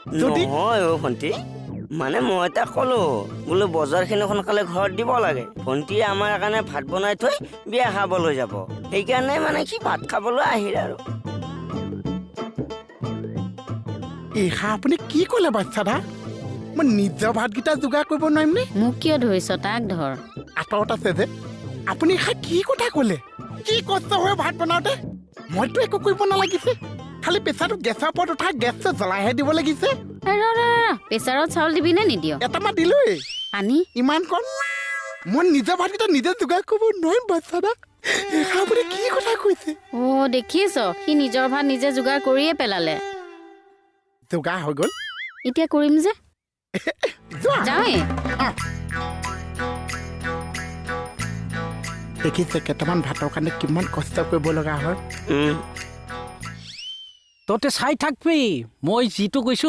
নহয় অ' ভণ্টি, মানে মই তাক ক'লো বোলো বজাৰখিনি সোনকালে ঘৰত দিব লাগে। ভণ্টিয়ে আমাৰ কাৰণে ভাত বনাই থৈ বিয়া খাবলৈ যাব, সেইকাৰণে মানে সি ভাত খাবলৈ আহিল আৰু। এইষা আপুনি কি ক'লে বাচ্ছা দা? মই নিজৰ ভাতকেইটা যোগাৰ কৰিব নোৱাৰিম নে? মোক কিয় ধৰিছ? তাক ধৰ। আঁতৰত আছে যে আপুনি এইষা কি কথা ক'লে? কি কষ্ট হয় ভাত বনাওঁতে? মইতো একো কৰিব নালাগিছে, খালি প্ৰেছাৰটো গেছৰ ওপৰত উঠাই গেছটো জ্বলাইহে দিব লাগিছে। প্ৰেছাৰত চাউল দিবি নে নিদিয়? এটামান দিলোৱেই। পানী ইমান কম? মই নিজৰ ভাতকেইটা নিজে যোগাৰ কৰিব নোৱাৰিম বাচ্ছা দা। এইষা আপুনি কি কথা কৈছে? অ' দেখিছ, সি নিজৰ ভাত নিজে যোগাৰ কৰিয়ে পেলালে। যোগাৰ হৈ গ'ল, এতিয়া কৰিম যে যাওঁৱে। দেখিছে কেইটামান ভাতৰ কাৰণে কিমান কষ্ট কৰিব লগা হয়। তহঁতে চাই থাকবি, মই যিটো কৈছো